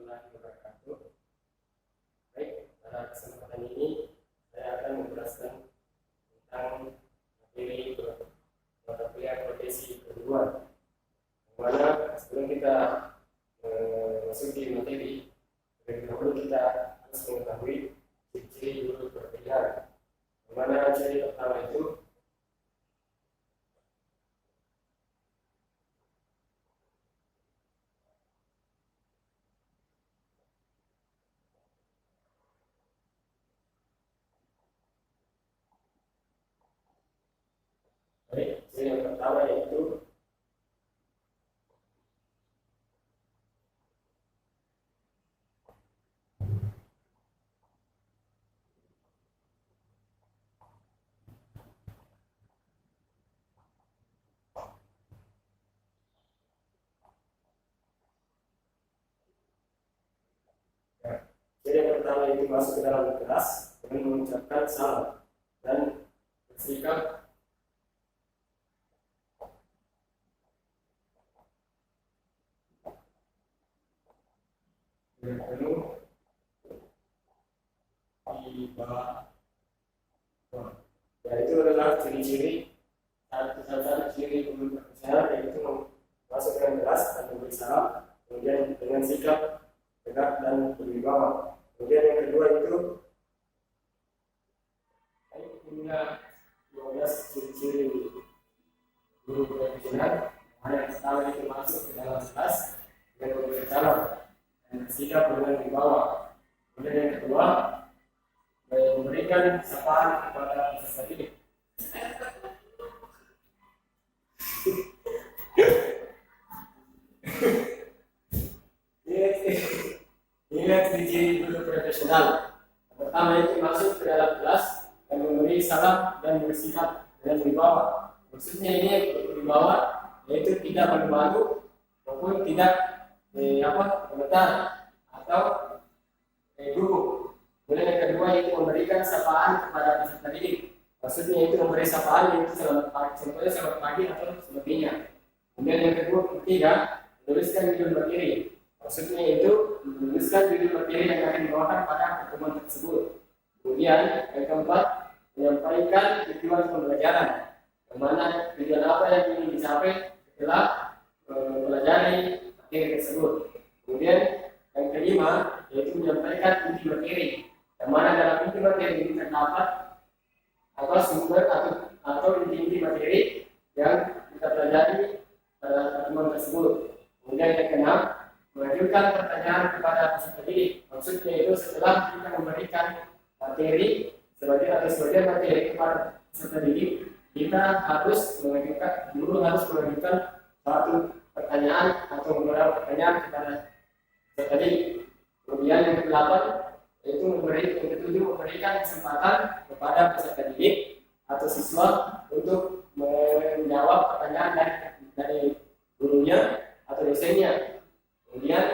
warahmatullahi wabarakatuh. Baik, pada kesempatan ini saya akan menjelaskan tentang materi mata kuliah profesi keguruan. Dimana sebelum kita memasuki materi, terlebih dahulu kita harus mengetahui ciri-ciri guru berpilihan. Dimana ciri pertama itu ciri yang pertama yaitu masuk ke dalam kelas dengan mengucapkan salam dan bersikap penuh di bawah. Ya, itu adalah ciri-ciri satu ciri guru profesional, yaitu masuk ke kelas atau bersalam, kemudian dengan sikap tegak dan berwibawa. Kemudian yang kedua itu punya 12 ciri-ciri guru profesional. Yang pertama itu masuk ke dalam kelas dengan bersalam dan sikap dengan wibawa. Kemudian yang kedua, memberikan sapaan kepada peserta didik. Ini ciri guru profesional. Pertama itu masuk ke dalam kelas dan memberi salam dan bersikap dengan wibawa. Maksudnya ini wibawa yaitu tidak malu-malu maupun tidak gemetar atau gugup. Kemudian yang kedua itu memberikan sapaan kepada peserta didik. Maksudnya itu memberi sapaan yaitu selamat pagi atau sebagainya. Kemudian yang ketiga, menuliskan judul materi. Maksudnya itu menuliskan judul materi yang akan dibawakan pada pertemuan tersebut. Kemudian yang keempat, menyampaikan tujuan pembelajaran. Kemana tujuan apa yang ingin dicapai setelah mempelajari materi tersebut. Kemudian yang kelima, yaitu menyampaikan inti materi. Yang mana dalam inti materi ini terdapat apa sumber atau inti materi yang kita pelajari pada pertemuan tersebut. Kemudian yang keenam, mengajukan pertanyaan kepada peserta didik. Maksudnya itu setelah kita memberikan materi sebagian materi kepada peserta didik, kita harus guru harus mengajukan suatu pertanyaan atau beberapa pertanyaan kepada peserta didik. Kemudian yang kedelapan, yaitu memberikan kesempatan kepada peserta didik atau siswa untuk menjawab pertanyaan dari gurunya atau dosennya. Kemudian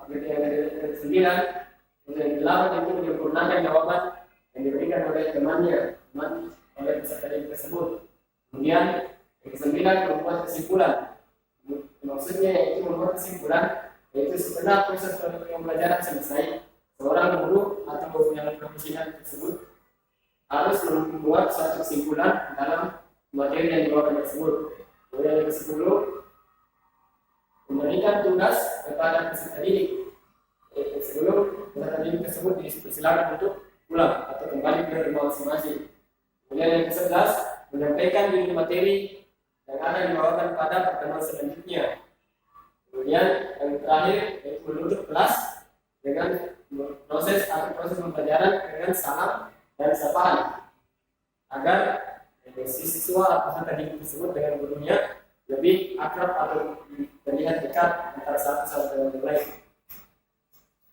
yang ke-9, yang ke-8 itu menyempurnakan jawaban yang diberikan oleh teman oleh peserta didik tersebut. Kemudian yang ke-9, membuat kesimpulan. Maksudnya yaitu membuat kesimpulan, yaitu setelah proses pembelajaran selesai, seorang guru atau yang profesional tersebut harus membuat suatu kesimpulan dalam materi yang dibawakan tersebut. Kemudian yang ke-10, memberikan tugas kepada peserta didik. Sebelum peserta didik tersebut dipersilakan untuk pulang atau kembali ke rumah masing-masing. Kemudian yang ke-11, menyampaikan judul materi yang akan dibawakan pada pertemuan selanjutnya. Kemudian yang terakhir yaitu menutup kelas dengan proses pembelajaran dengan salam dan sapaan agar siswa peserta didik tersebut dengan gurunya lebih akrab atau terlihat dekat antara satu sama dengan lain.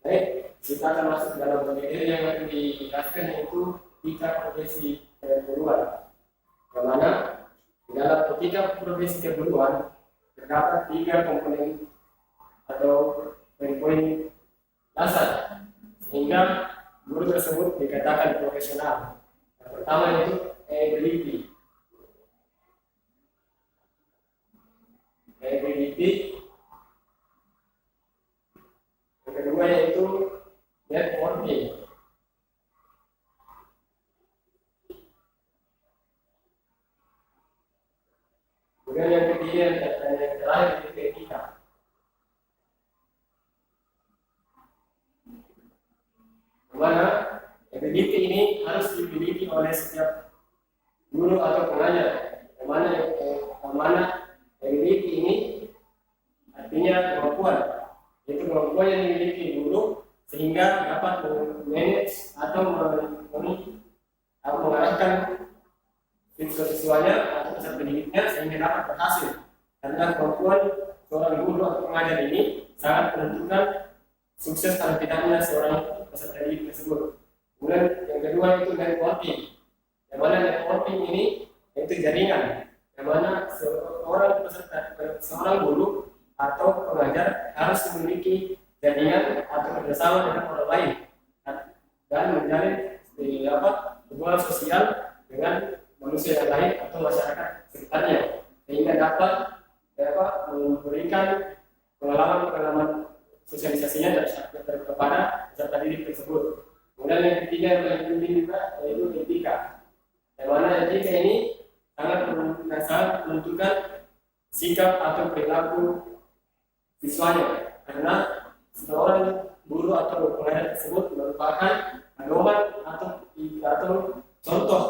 Baik, kita akan masuk dalam materi yang akan dijelaskan, yaitu etika profesi keguruan. Yang mana di dalam etika profesi keguruan terdapat 3 komponen atau poin-poin dasar sehingga guru tersebut dikatakan profesional. Yang pertama yaitu ability. Yang kedua kedua yaitu networking. Kemudian yang ketiga dan yang terakhir itu etika. Dimana etika ini harus dimiliki oleh setiap guru atau pengajar. Yang mana etika ini artinya kemampuan, yaitu kemampuan yang dimiliki guru sehingga dapat memanage atau mengarahkan siswa-siswanya atau peserta didiknya sehingga dapat berhasil. Karena kemampuan seorang guru atau pengajar ini sangat menentukan sukses atau tidaknya seorang peserta didik tersebut. Kemudian yang kedua itu networking. Yang mana networking ini yaitu jaringan, yang mana seorang guru atau pengajar harus memiliki jaringan atau kerjasama dengan orang lain dan menjalin hubungan sosial dengan manusia yang lain atau masyarakat sekitarnya sehingga dapat memberikan pengalaman sosialisasinya kepada peserta didik tersebut. Kemudian yang ketiga yang paling penting juga yaitu etika, yang mana etika ini sangat menentukan sikap atau perilaku siswanya, karena seorang guru atau pengajar tersebut merupakan pedoman atau contoh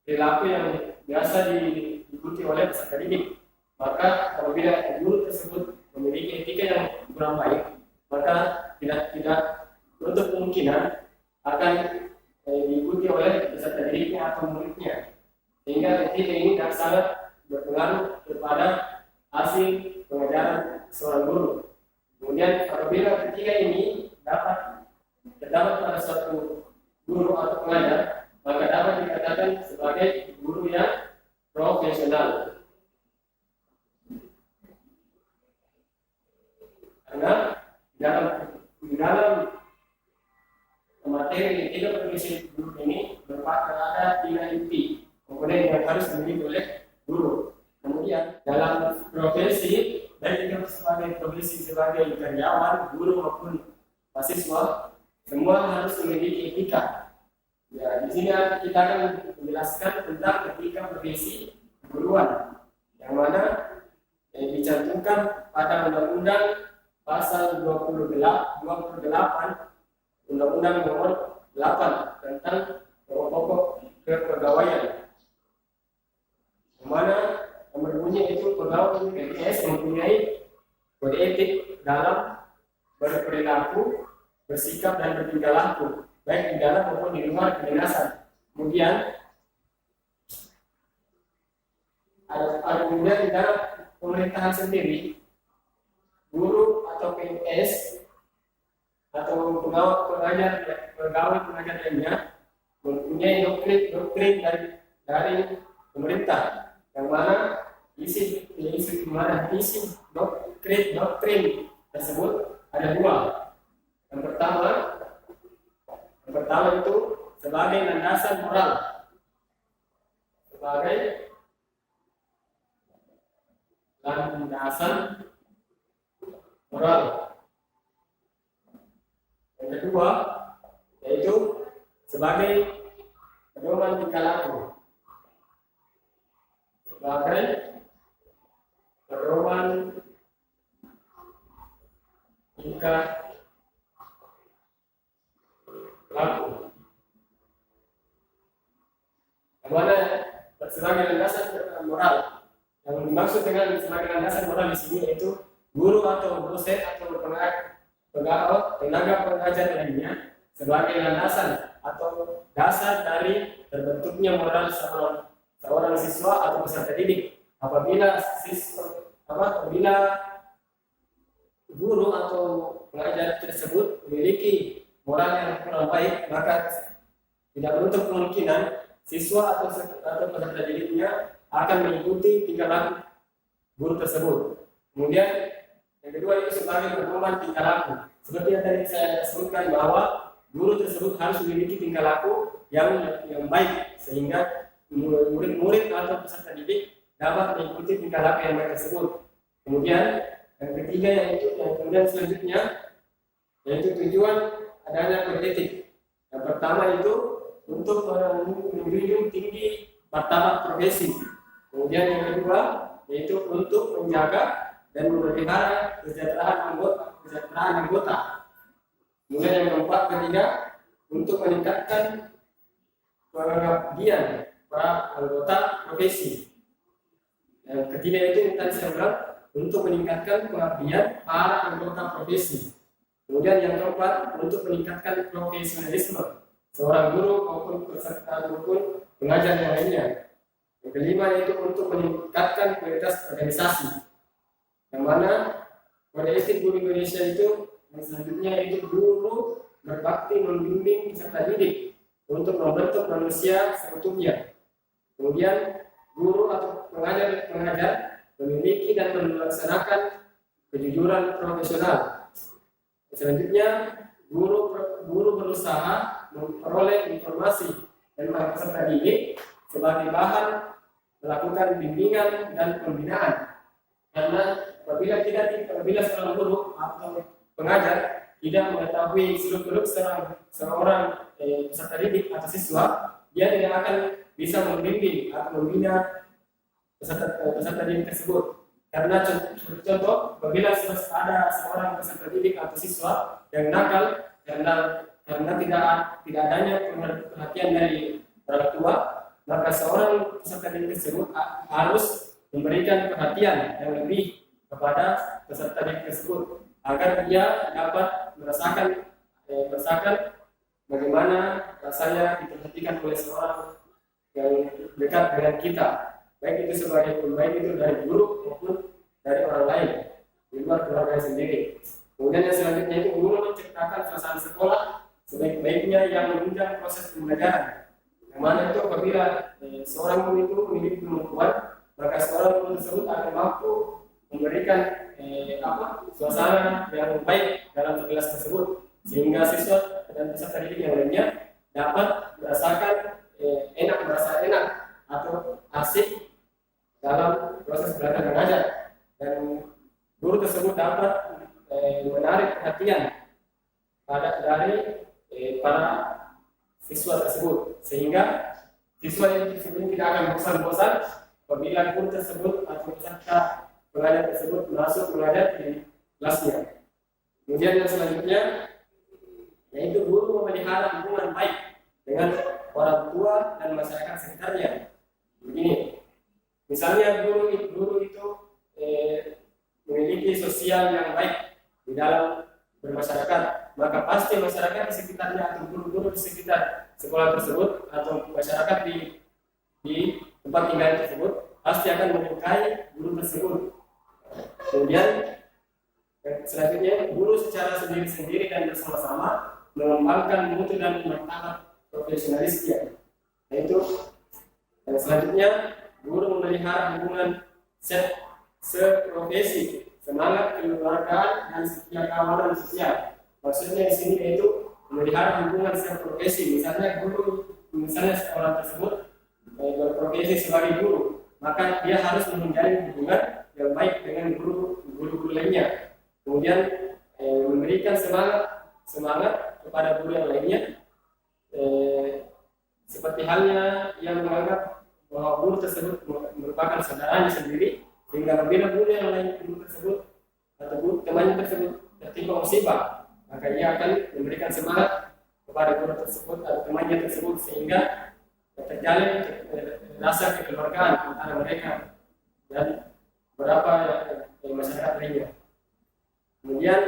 perilaku yang biasa diikuti oleh peserta didik. Maka apabila guru tersebut memiliki etika yang kurang baik, maka tidak menutup kemungkinan akan diikuti oleh peserta didiknya atau muridnya, sehingga etika ini sangat berpengaruh kepada hasil pengajaran seorang guru. Kemudian apabila ketiga ini terdapat pada suatu guru atau pengajar, maka dapat dikatakan sebagai guru yang profesional. Karena di dalam materi etika profesi guru ini merupakan ada 3 inti komponen yang harus dimiliki oleh guru. Kemudian dalam profesi, baik itu sebagai profesi sebagai karyawan, guru maupun mahasiswa, semua harus memiliki etika. Ya, di sini kita akan menjelaskan tentang etika profesi keguruan, yang mana dicantumkan pada Undang-Undang Pasal 28 Undang-Undang Nomor 8 tentang pokok kepegawaian, yang mana berbunyi itu pegawai PNS mempunyai kode etik dalam berperilaku, bersikap dan bertingkah laku, baik di dalam maupun di luar kedinasan. Kemudian ada kemudian di dalam pemerintahan sendiri, guru atau PNS atau pegawai pengajar lainnya mempunyai doktrin dari pemerintah, yang mana isi doktrin tersebut ada 2. Yang pertama itu sebagai landasan moral, Yang kedua yaitu sebagai pedoman tingkah laku, yang mana sebagai landasan moral. Yang dimaksud dengan sebagai landasan moral di sini yaitu guru atau dosen atau tenaga pengajar lainnya sebagai landasan atau dasar dari terbentuknya moral seorang siswa atau peserta didik. Apabila guru atau pengajar tersebut memiliki moral yang kurang baik, maka tidak menutup kemungkinan siswa atau peserta didiknya akan mengikuti tingkah laku guru tersebut. Kemudian yang kedua itu sebagai pedoman tingkah laku. Seperti yang tadi saya sebutkan bahwa guru tersebut harus memiliki tingkah laku yang baik sehingga murid-murid atau peserta didik dapat mengikuti tingkah laku yang baik tersebut. Kemudian yang ketiga yaitu yang kemudian selanjutnya yaitu tujuan adanya kode etik. Yang pertama itu untuk menjunjung tinggi martabat profesi. Kemudian yang kedua yaitu untuk menjaga dan memelihara kesejahteraan anggota. Kemudian yang keempat ketiga untuk meningkatkan pengabdian para anggota profesi. Yang ketiga itu tadi saya bilang untuk meningkatkan pengabdian para anggota profesi. Kemudian yang keempat untuk meningkatkan profesionalisme seorang guru maupun peserta maupun pengajar yang lainnya. Yang kelima yaitu untuk meningkatkan kualitas organisasi. Yang mana kode etik guru Indonesia itu yang selanjutnya yaitu guru berbakti membimbing peserta didik untuk membentuk manusia seutuhnya. Kemudian guru atau pengajar memiliki dan melaksanakan kejujuran profesional. Selanjutnya guru berusaha memperoleh informasi dan para peserta didik sebagai bahan melakukan bimbingan dan pembinaan. Karena apabila seorang guru atau pengajar tidak mengetahui seluk-beluk seorang peserta didik atau siswa, dia tidak akan bisa membimbing atau membina peserta didik tersebut. Karena contoh, apabila ada seorang peserta didik atau siswa yang nakal karena tidak adanya perhatian dari orang tua, maka seorang peserta didik tersebut harus memberikan perhatian yang lebih kepada peserta didik tersebut agar dia dapat merasakan bagaimana rasanya diperhatikan oleh seorang yang dekat dengan kita, baik itu sebagai pemain itu dari guru maupun dari orang lain di luar keluarga sendiri. Kemudian yang selanjutnya itu guru menciptakan suasana sekolah sebaik-baiknya yang menunjang proses pembelajaran. Yang mana itu apabila seorang guru itu memiliki kemampuan, maka seorang guru tersebut akan mampu memberikan suasana yang baik dalam kelas tersebut, sehingga siswa dan peserta didik yang lainnya dapat merasa enak atau asik dalam proses belajar mengajar, dan guru tersebut dapat menarik perhatian dari para siswa tersebut, sehingga siswa yang tidak akan bosan-bosan apabila guru tersebut atau peserta pengajar tersebut masuk mengajar di kelasnya. Kemudian yang selanjutnya yaitu guru memelihara hubungan baik dengan orang tua dan masyarakat sekitarnya. Begini, misalnya guru itu memiliki sosial yang baik di dalam bermasyarakat, maka pasti masyarakat di sekitarnya atau guru-guru di sekitar sekolah tersebut atau masyarakat di tempat tinggal tersebut pasti akan menyukai guru tersebut. Kemudian selanjutnya guru secara sendiri-sendiri dan bersama-sama mengembangkan mutu dan martabat profesionalisnya. Yaitu selanjutnya guru memelihara hubungan seprofesi, semangat kekeluargaan dan setia kawanan sosial. Maksudnya di sini yaitu memelihara hubungan seprofesi. Misalnya orang tersebut berprofesi sebagai guru, maka dia harus menjalin hubungan yang baik dengan guru-guru lainnya. Kemudian memberikan semangat kepada guru yang lainnya, seperti halnya yang menganggap bahwa guru tersebut merupakan saudaranya sendiri, sehingga apabila guru yang lain guru tersebut atau guru temannya tersebut tertimpa musibah, maka ia akan memberikan semangat kepada guru tersebut atau temannya tersebut, sehingga terjalin rasa kekeluargaan antara mereka dan beberapa masyarakat lainnya. Kemudian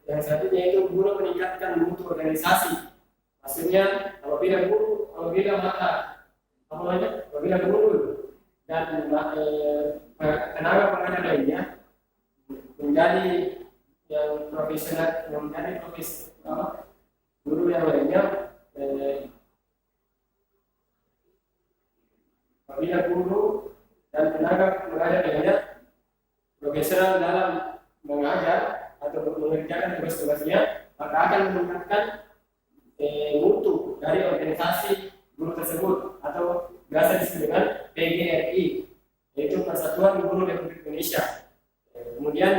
yang selanjutnya itu guru meningkatkan mutu organisasi. Maksudnya apabila guru dan tenaga pengajar lainnya menjadi yang profesional, guru yang lainnya, apabila guru dan tenaga pengajar lainnya profesional dalam mengajar atau mengerjakan tugas-tugasnya, maka akan meningkatkan mutu dari organisasi guru tersebut atau biasa disebut dengan PGRI, yaitu Persatuan Guru Republik Indonesia. Kemudian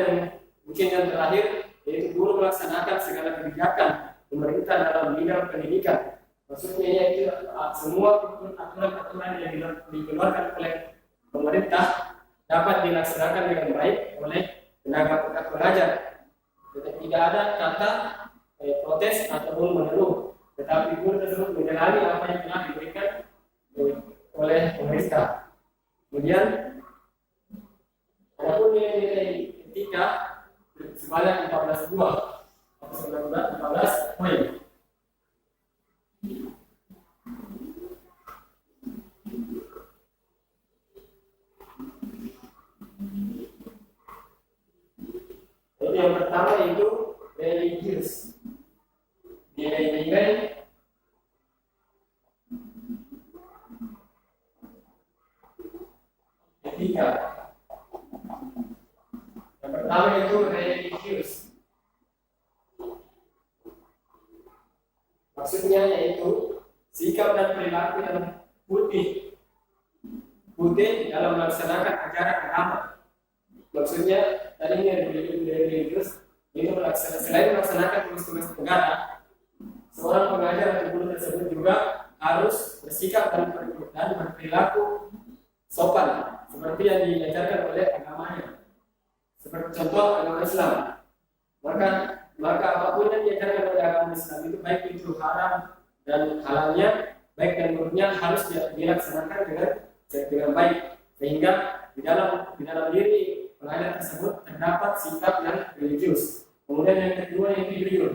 yang terakhir yaitu guru melaksanakan segala kebijakan pemerintah dalam bidang pendidikan. Maksudnya yaitu semua aturan-aturan yang dikeluarkan oleh pemerintah dapat dilaksanakan dengan baik oleh tenaga pengajar. Tidak ada kata protes ataupun mengeluh, tetapi guru tersebut menjalani apa yang telah diberikan oleh pemerintah. Kemudian adapun nilai-nilai etika sebanyak 14 buah atau 14 poin. Jadi yang pertama itu religius, nilai-nilai etika. Yang pertama itu religius. Maksudnya yaitu sikap dan perilaku yang putih dalam melaksanakan ajaran agama. Maksudnya tadi yang religius itu selain melaksanakan tugas negara, seorang pengajar atau guru tersebut juga harus bersikap dan berperilaku sopan seperti yang diajarkan oleh agamanya. Seperti contoh agama Islam. Maka apapun yang diajarkan oleh agama Islam itu baik itu haram dan halalnya, baik dan buruknya harus dilaksanakan dengan baik, sehingga di dalam diri pengajar tersebut terdapat sikap yang religius. Kemudian yang kedua yaitu jujur.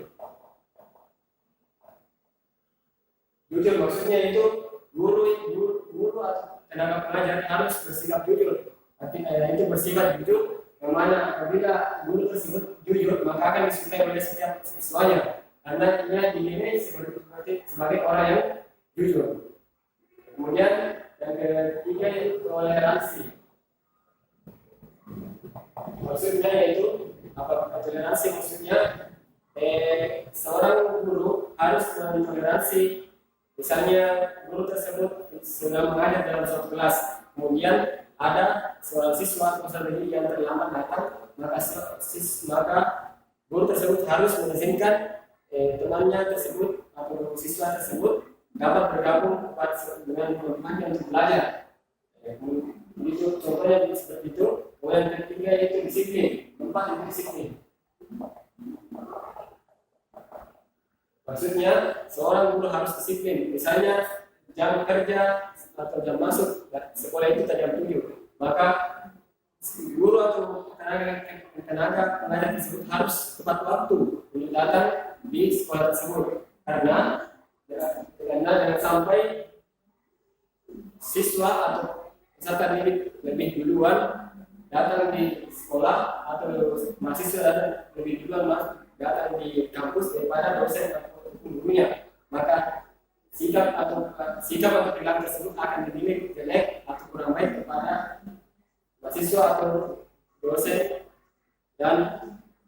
Jujur maksudnya itu guru atau tenaga pengajar harus bersikap jujur. Artinya itu bersifat jujur, yang mana apabila guru tersebut jujur maka akan disukai oleh setiap siswanya, karena ia dinilai sebagai orang yang jujur. Kemudian yang ketiga itu toleransi. Maksudnya yaitu apa toleransi? Maksudnya seorang guru harus mentoleransi, misalnya guru tersebut sedang mengajar dalam suatu kelas, kemudian ada seorang siswa atau peserta didik yang terlambat datang, maka guru tersebut harus mengizinkan temannya tersebut atau siswa tersebut dapat bergabung dengan teman-temannya untuk belajar. Itu contohnya seperti itu. Yang ketiga yaitu disiplin. Keempat itu disiplin. Maksudnya seorang guru harus disiplin. Misalnya jam kerja atau jam masuk sekolah itu jam 7, maka guru atau tenaga pengajar tersebut harus tepat waktu untuk datang di sekolah tersebut, karena jangan sampai siswa atau peserta didik lebih duluan datang di sekolah atau mahasiswa datang lebih duluan datang di kampus daripada dosen atau gurunya, maka sikap atau perilaku tersebut akan dinilai jelek atau kurang baik kepada mahasiswa atau dosen dan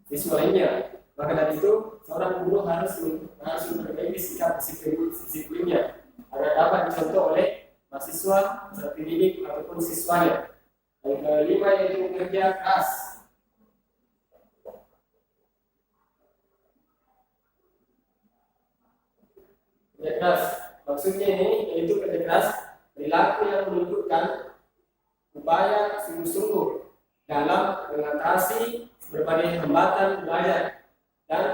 siswa lainnya. Maka dari itu seorang guru harus memperbaiki sikap disiplinnya agar dapat dicontoh oleh mahasiswa, peserta didik ataupun siswanya. Yang kelima yaitu kerja keras. Kerja keras maksudnya ini yaitu kerja keras perilaku yang menunjukkan upaya sungguh-sungguh dalam mengatasi berbagai hambatan belajar dan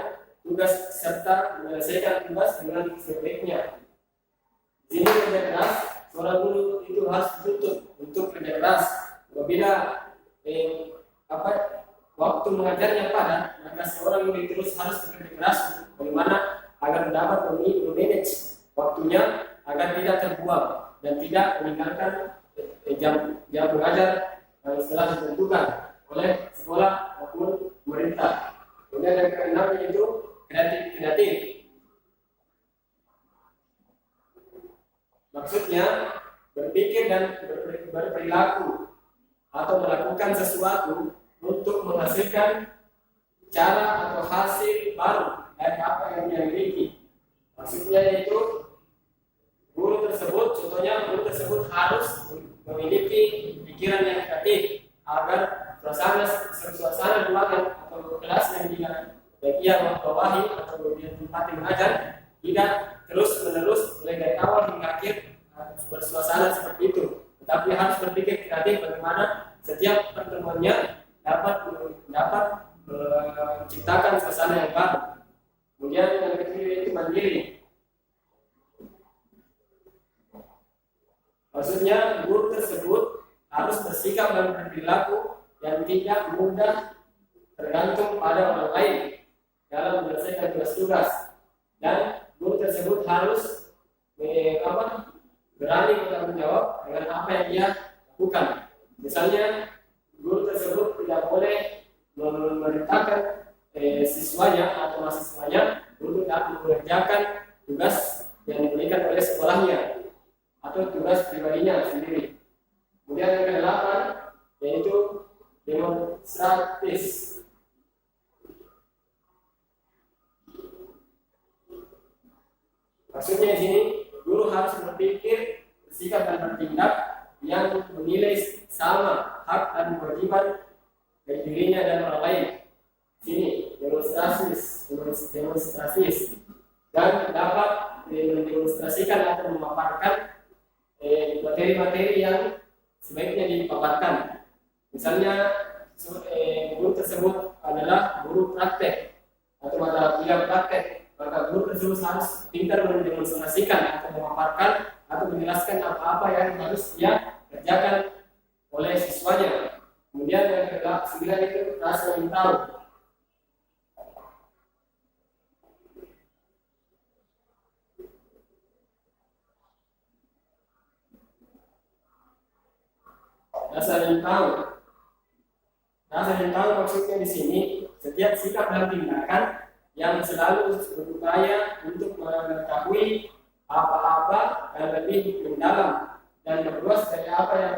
tugas serta menyelesaikan tugas dengan sebaiknya. Di sini kerja keras, seorang guru itu harus dituntut untuk kerja keras. Apabila waktu mengajarnya padat, maka seorang guru terus harus bekerja keras bagaimana agar dapat memanage waktunya agar tidak terbuang dan tidak meninggalkan jam mengajar yang telah ditentukan oleh sekolah maupun pemerintah. Kemudian yang keenam yaitu kreatif. Maksudnya berpikir dan berperilaku atau melakukan sesuatu untuk menghasilkan cara atau hasil baru dari apa yang dia miliki. Maksudnya yaitu guru tersebut harus memiliki pikiran yang kreatif agar suasana ruangan atau kelas yang yang ia bawahi atau dia tempati mengajar tidak terus menerus mulai dari awal hingga akhir bersuasana seperti itu, tetapi harus berpikir kreatif bagaimana setiap pertemuannya dapat menciptakan suasana yang baru. Kemudian yang ketiga itu mandiri. Maksudnya guru tersebut harus bersikap dan berperilaku yang tidak mudah tergantung pada orang lain dalam menyelesaikan tugas-tugas, dan guru tersebut harus berani bertanggung jawab dengan apa yang dia lakukan. Misalnya guru tersebut tidak boleh memerintahkan siswanya atau mahasiswanya untuk mengerjakan tugas yang diberikan oleh sekolahnya atau tugas pribadinya sendiri. Kemudian yang kedelapan yaitu demonstratif. Maksudnya di sini guru harus berpikir, bersikap dan bertindak yang menilai sama hak dan kewajiban dari dirinya dan orang lain. Sini demonstratif dan dapat mendemonstrasikan atau memaparkan materi-materi yang sebaiknya dipaparkan. Misalnya guru tersebut adalah guru praktek atau mata kuliah praktek, maka guru tersebut harus pintar mendemonstrasikan atau memaparkan atau menjelaskan apa-apa yang harus dia kerjakan oleh siswanya. Kemudian yang ke-9 itu rasa ingin tahu. Rasa ingin tahu. Rasa ingin tahu maksudnya di sini setiap sikap dan tindakan yang selalu berupaya untuk mengetahui apa-apa yang lebih mendalam dan berluas dari apa yang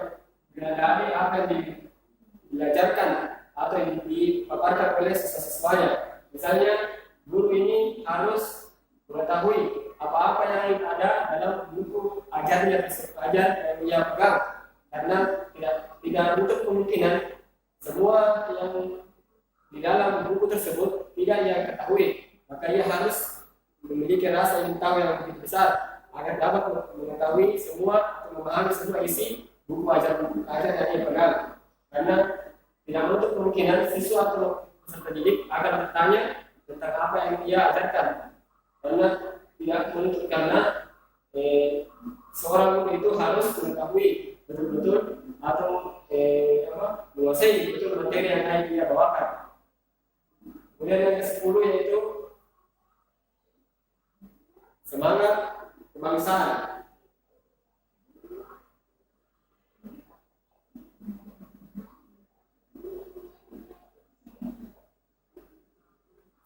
diajarkan atau yang dipaparkan oleh siswa-siswanya. Misalnya guru ini harus mengetahui apa-apa yang ada dalam buku ajarnya yang ia pegang, karena tidak untuk kemungkinan semua yang di dalam buku tersebut tidak ia ketahui, maka ia harus memiliki rasa ingin tahu yang lebih besar agar dapat mengetahui semua atau memahami semua isi buku ajar yang ia pegang. Karena tidak menutup kemungkinan siswa atau peserta didik akan bertanya tentang apa yang ia ajarkan, karena tidak menutup seorang guru itu harus mengetahui betul-betul atau menguasai betul materi yang akan dia bawakan. Kemudian yang ke-10 yaitu semangat kebangsaan.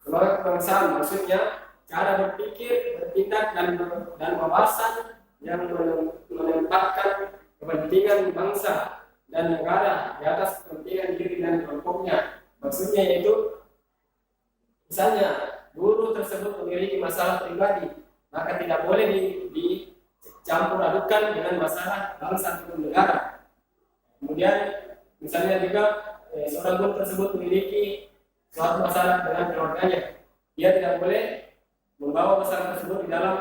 Semangat kebangsaan maksudnya cara berpikir, bertindak dan wawasan yang menempatkan kepentingan bangsa dan negara di atas kepentingan diri dan kelompoknya. Maksudnya yaitu misalnya guru tersebut memiliki masalah pribadi, maka tidak boleh dicampur adukkan dengan masalah bangsa atau negara. Kemudian misalnya juga seorang guru tersebut memiliki suatu masalah dengan keluarganya, dia tidak boleh membawa masalah tersebut di dalam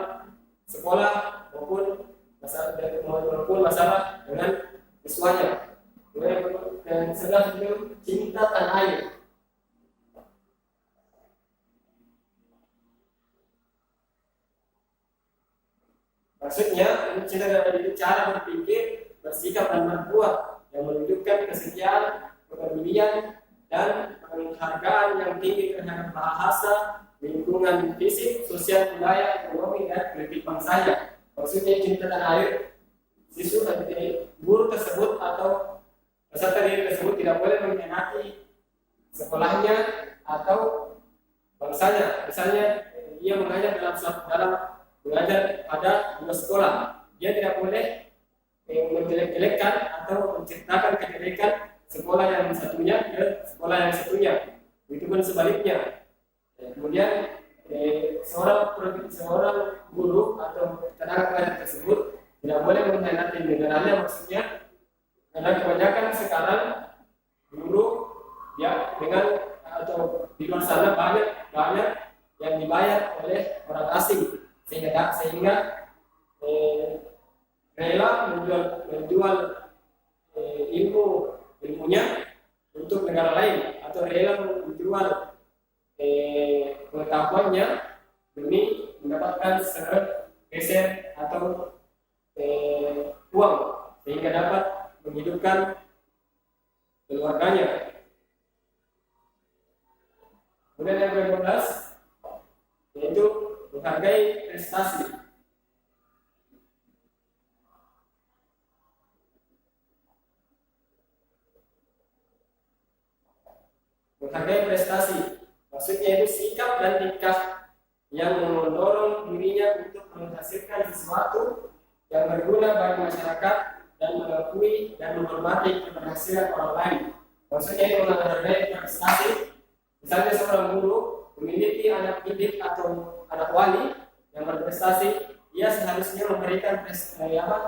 sekolah maupun masalah dengan siswanya. Dan sebelah itu cinta tanah air. Maksudnya cinta tanah air itu cara berpikir, bersikap dan berbuat yang menunjukkan kesetiaan, kepedulian dan penghargaan yang tinggi terhadap bahasa, lingkungan fisik, sosial, budaya, ekonomi dan politik bangsanya. Maksudnya cinta tanah air, siswa guru tersebut atau peserta didik tersebut tidak boleh mengkhianati sekolahnya atau bangsanya. Misalnya dia mengajar dalam mengajar pada dua sekolah, dia tidak boleh menjelek-jelekkan atau menciptakan kejelekan sekolah yang satunya ke sekolah yang satunya. Itu pun sebaliknya. Kemudian seorang guru atau tenaga pengajar tersebut tidak boleh mengkhianati negaranya, maksudnya karena kebanyakan sekarang guru ya dengan atau di luar sana banyak banyak yang dibayar oleh orang asing, sehingga rela menjual ilmunya untuk negara lain, atau rela menjual pengetahuannya demi mendapatkan segeser atau uang, sehingga dapat menghidupkan keluarganya. Kemudian yang ke-12 yaitu menghargai prestasi. Menghargai prestasi maksudnya itu sikap dan tingkah yang mendorong dirinya untuk menghasilkan sesuatu yang berguna bagi masyarakat dan mengakui dan menghormati keberhasilan orang lain. Maksudnya itu menghargai prestasi. Misalnya seorang guru memiliki anak didik atau anak wali yang berprestasi, ia seharusnya memberikan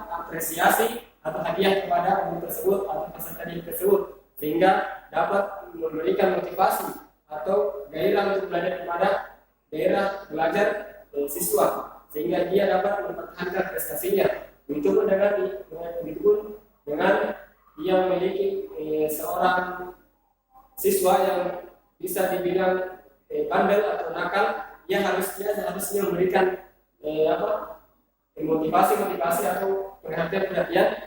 apresiasi atau hadiah kepada guru tersebut atau peserta didik tersebut, sehingga dapat memberikan motivasi atau gairah untuk belajar kepada daerah belajar siswa, sehingga dia dapat mempertahankan prestasinya. Begitupun dengan dia memiliki seorang siswa yang bisa dibilang bandel atau nakal, dia seharusnya memberikan motivasi atau perhatian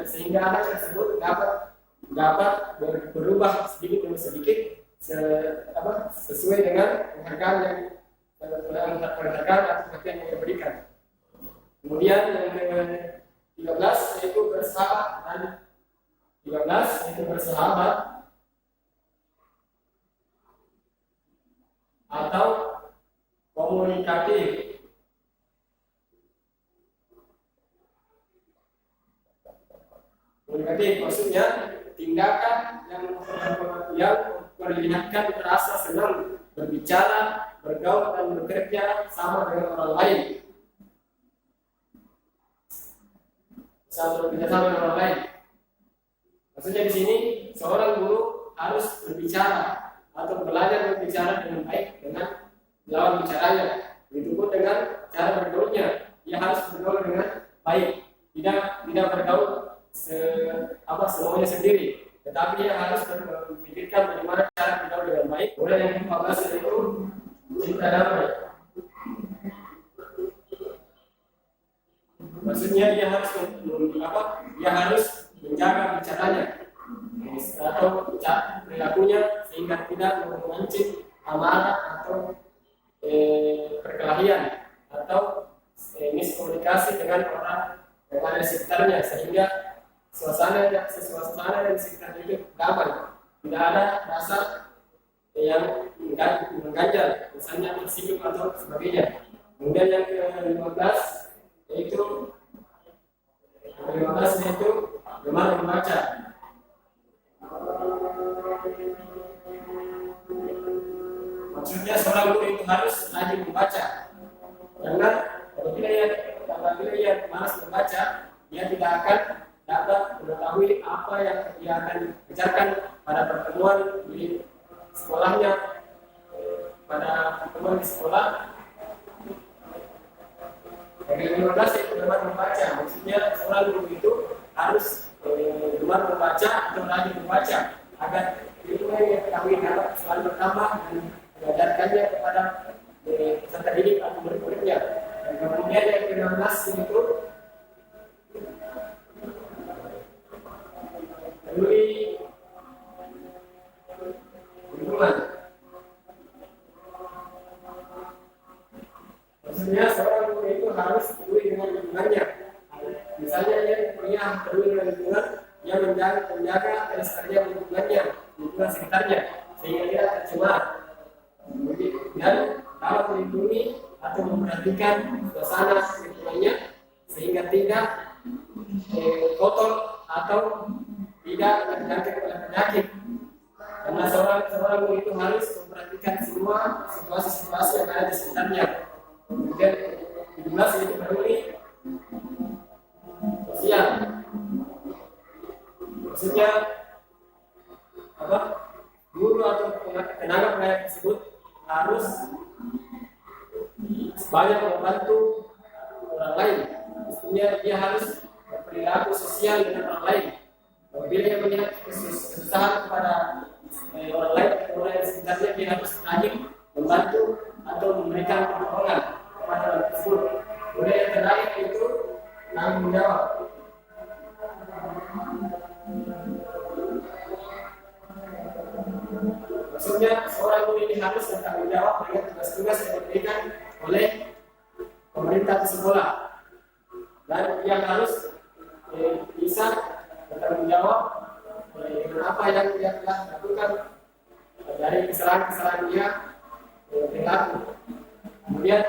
sehingga anak tersebut dapat berubah sedikit demi sedikit sesuai dengan penghargaan atau perhatian yang diberikan. Kemudian yang ke-13 yaitu bersahabat atau komunikatif. Komunikatif maksudnya tindakan yang memperlihatkan rasa senang berbicara, bergaul dan bekerja sama dengan orang lain. Maksudnya di sini seorang guru harus berbicara atau belajar berbicara dengan baik dengan lawan bicaranya. Begitupun dengan cara bergaulnya, dia harus bergaul dengan baik, tidak bergaul semuanya sendiri, tetapi dia harus memikirkan bagaimana cara bergaul dengan baik. Kemudian yang ke-14 yaitu cinta damai. Maksudnya dia harus menjaga bicaranya atau perilakunya sehingga tidak memancing amarah atau perkelahian atau miskomunikasi dengan orang yang ada di sekitarnya, sehingga suasana dan sekitar itu damai, tidak ada rasa yang mengganjal, misalnya tersinggung atau sebagainya. Kemudian yang ke-15 yaitu gemar membaca. Maksudnya seorang guru itu harus rajin membaca, karena apabila ia malas membaca, dia tidak akan dapat mengetahui apa yang dia akan bicarakan pada pertemuan di sekolahnya, pada pertemuan di sekolah. Yang ke-15 itu gemar membaca, maksudnya seorang guru itu harus gemar membaca atau rajin membaca agar ilmu yang diketahui dapat selalu bertambah dan mengajarkannya kepada peserta didik atau murid-muridnya. Dan kemudian yang ke-16 itu peduli lingkungan. Maksudnya seorang guru itu harus peduli dengan lingkungannya. Misalnya dia peduli dengan lingkungan, dia menjaga kelestarian lingkungannya, lingkungan sekitarnya, sehingga tidak tercemar. Dan dapat melindungi atau memperhatikan suasana lingkungannya sehingga tidak kotor atau tidak terjangkit oleh penyakit. Karena seorang guru itu harus memperhatikan semua situasi-situasi yang ada di sekitarnya. Kemudian 17 itu peduli sosial. Maksudnya guru atau tenaga pengajar tersebut harus banyak membantu orang lain. Dia harus berperilaku sosial dengan orang lain. Apabila dia melihat kesusahan kepada orang lain atau orang yang sekitarnya, dia harus rajin membantu atau memberikan pertolongan kepada orang tersebut. Kemudian yang terakhir itu tanggung jawab. Maksudnya seorang guru ini harus bertanggung jawab dengan tugas-tugas yang diberikan oleh pemerintah di sekolah, dan dia harus bisa bertanggung jawab dengan apa yang dia telah lakukan dari kesalahan-kesalahan dia perilaku. Kemudian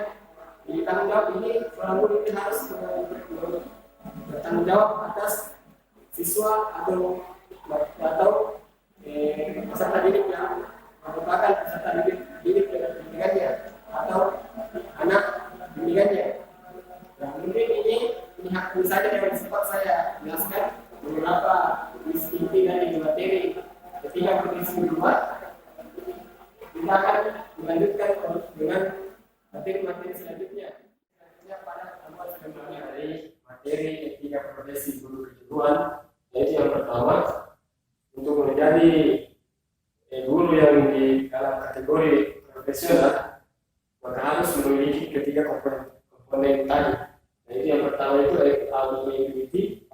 di tanggung jawab ini seorang guru ini harus bertanggung jawab atas siswa atau peserta didik yang merupakan peserta didik dengan bimbingannya atau anak bimbingannya. Nah, mungkin ini saja yang sempat saya jelaskan beberapa inti dari materi ketika kompetisi kedua. Kita akan melanjutkan dengan materi selanjutnya. Selanjutnya pada pertemuan selanjutnya dari materi etika profesi guru kejuruan, yaitu yang pertama, untuk menjadi guru yang di dalam kategori profesional, maka harus memiliki ketiga komponen tadi. Yaitu yang pertama itu availability,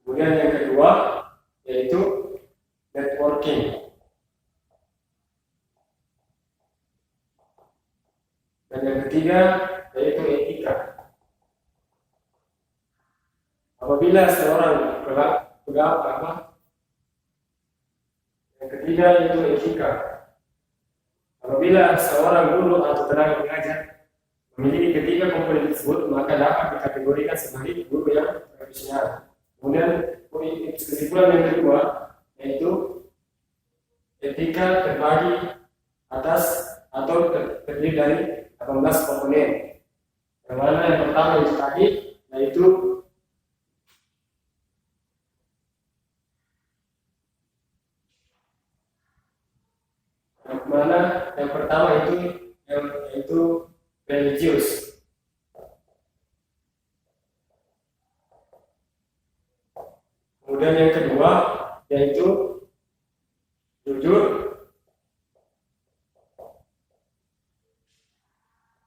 kemudian yang kedua yaitu networking, dan yang ketiga yaitu etika. Apabila seorang yang ketiga itu etika. Apabila seorang guru atau tenaga pengajar memiliki ketiga komponen tersebut, maka dapat dikategorikan sebagai guru yang profesional. Kemudian kesimpulan yang kedua yaitu etika terbagi atas atau terdiri dari 18 komponen. Yang mana yang pertama itu tadi yaitu yang pertama yaitu religius. Kemudian yang kedua yaitu jujur.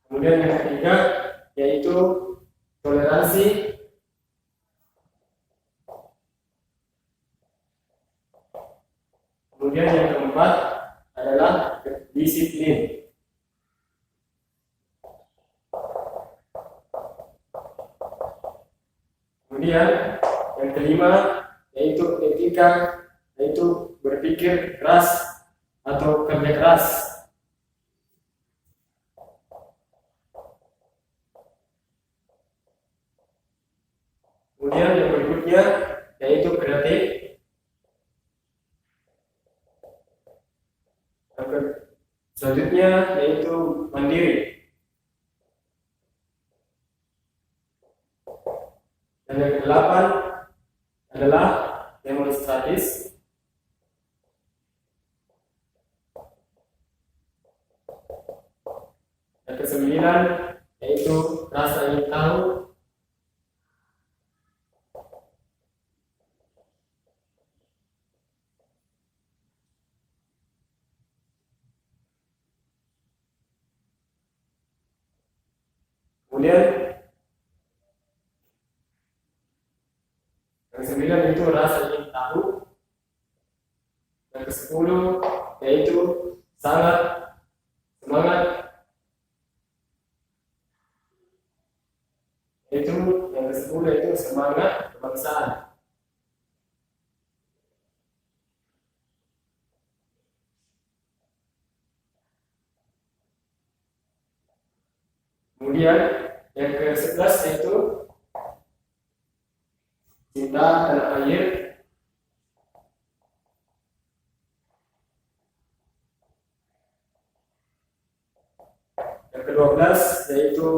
Kemudian yang ketiga yaitu toleransi. Kemudian yang keempat adalah disiplin. Kemudian yang kelima yaitu etika, yaitu berpikir keras atau kerja keras. Kemudian yang berikutnya yaitu kreatif. Selanjutnya yaitu mandiri. Dan yang kedelapan adalah demonstratis. Yang kesembilan yaitu rasa ingin tahu. Kemudian yang ke-9 itu rasa ingin tahu. Yang ke-10 yaitu sangat semangat. Yang ke-10 yaitu semangat kebangsaan. Kemudian yang ke-11 yaitu cinta tanah air. Yang ke-12 yaitu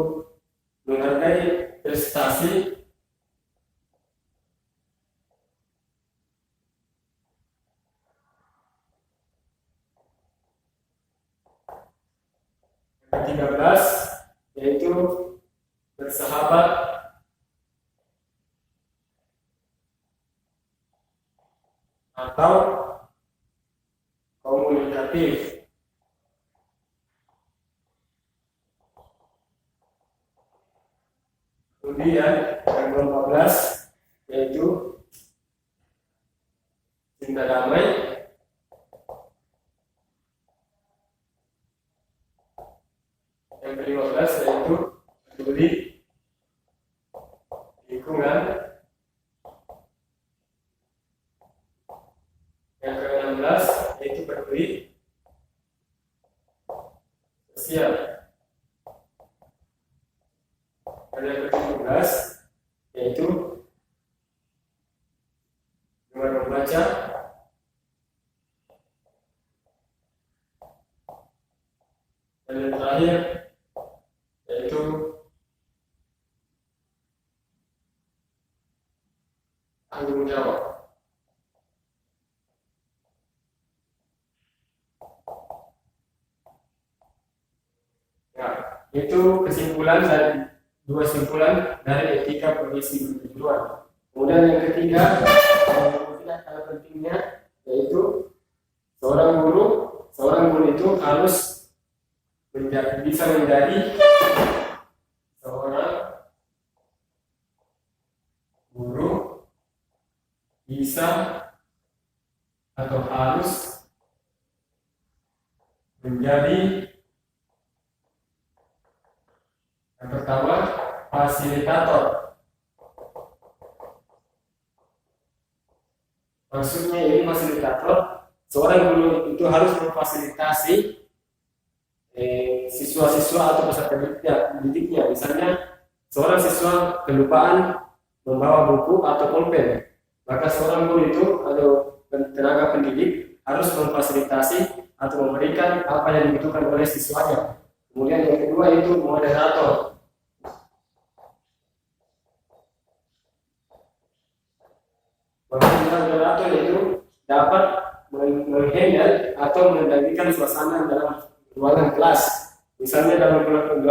menghargai prestasi. Yang ke-13 yaitu bersahabat atau komunikatif. Kemudian yang ke-14 yaitu cinta damai. Yang ke-15 yaitu peduli lingkungan. Yang ke-16 yaitu peduli sosial. Dan yang ke-17 yaitu gemar membaca. Dan yang terakhir yaitu tanggung jawab. Nah, itu kesimpulan dari dua simpulan dari etika profesi kejuruan. Kemudian yang ketiga, yang kalah pentingnya yaitu seorang guru itu harus bisa menjadi seorang guru, bisa atau harus menjadi yang pertama fasilitator. Maksudnya ini fasilitator, seorang guru itu harus memfasilitasi siswa-siswa atau peserta didiknya. Misalnya seorang siswa kelupaan membawa buku atau pulpen, maka seorang guru itu atau tenaga pendidik harus memfasilitasi atau memberikan apa yang dibutuhkan oleh siswanya. Kemudian yang kedua itu moderator. Moderator itu dapat menghandle atau mengendalikan suasana dalam ruangan kelas. Misalnya dalam ruangan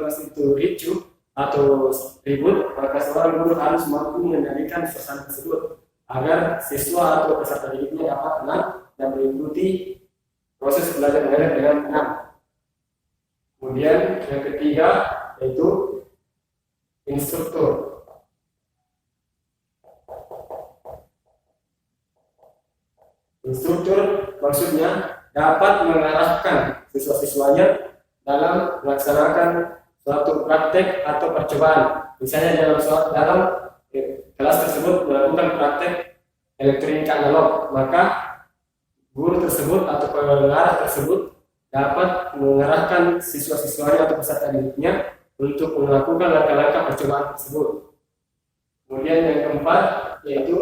kelas itu ricuh atau ribut, maka seorang guru harus mampu mengendalikan suasana tersebut agar siswa atau peserta didiknya dapat tenang dan mengikuti proses belajar mengajar dengan tenang. Kemudian yang ketiga yaitu instruktur. Instruktur maksudnya dapat mengarahkan siswa-siswanya dalam melaksanakan suatu praktek atau percobaan. Misalnya dalam kelas tersebut melakukan praktek elektronika analog, maka guru tersebut atau pengarah tersebut dapat mengarahkan siswa-siswanya atau peserta didiknya untuk melakukan langkah-langkah percobaan tersebut. Kemudian yang keempat yaitu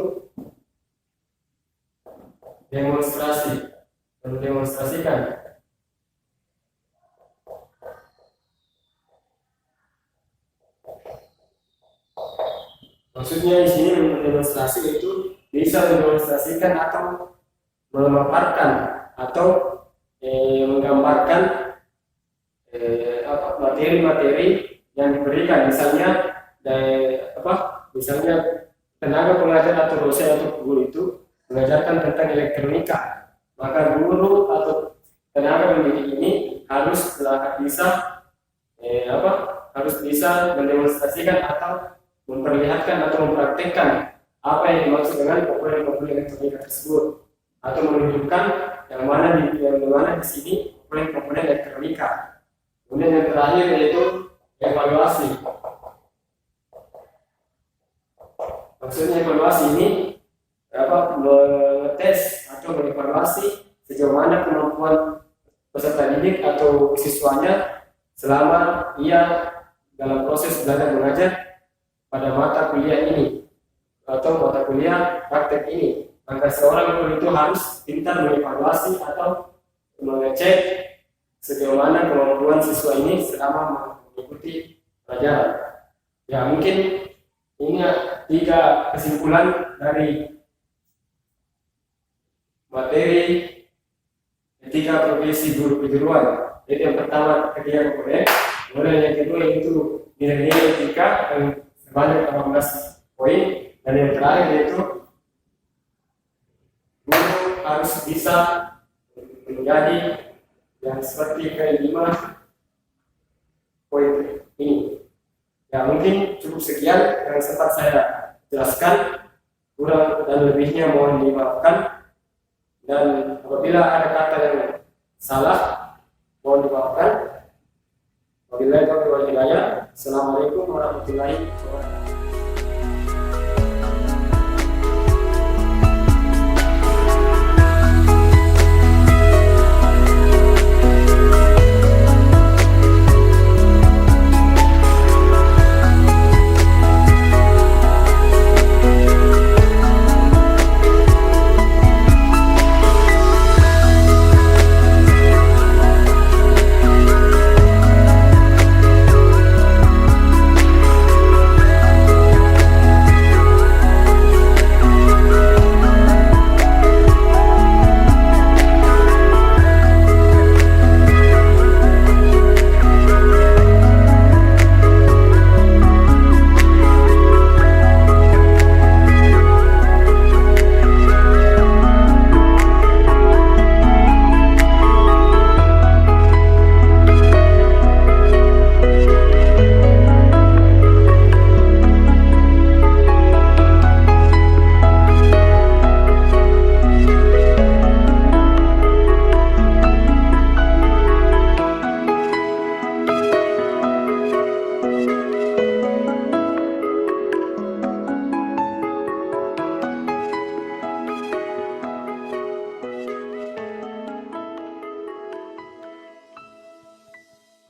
demonstrasi, mendemonstrasikan. Maksudnya di sini mendemonstrasi itu bisa mendemonstrasikan atau memaparkan atau menggambarkan materi-materi yang diberikan. Misalnya tenaga pengajar atau dosen atau guru itu mengajarkan tentang elektronika, maka guru atau tenaga pendidik ini harus bisa mendemonstrasikan atau memperlihatkan atau mempraktekkan apa yang dimaksud dengan komponen-komponen elektronika tersebut, atau menunjukkan yang mana di sini komponen elektronika. Kemudian yang terakhir yaitu evaluasi. Maksudnya evaluasi ini mengetes atau mengevaluasi sejauh mana kemampuan peserta didik atau siswanya selama ia dalam proses belajar mengajar pada mata kuliah ini atau mata kuliah praktek ini. Maka seorang guru itu harus pintar mengevaluasi atau mengecek sejauh mana kemampuan siswa ini selama mengikuti pelajaran. Ya, mungkin ini 3 kesimpulan dari materi 3 profesi guru kejuruan. Jadi yang pertama kegiatan proyek, kemudian yang kedua itu nilai-nilai etika yang sebanyak 18 poin, dan yang terakhir yaitu guru harus bisa menjadi yang seperti kelima poin ini. Ya mungkin cukup sekian yang sempat saya jelaskan, kurang dan lebihnya mohon dimaafkan, dan apabila ada kata yang salah mohon dimaafkan. Wabillahi taufiq wal hidayah. Assalamualaikum warahmatullahi wabarakatuh.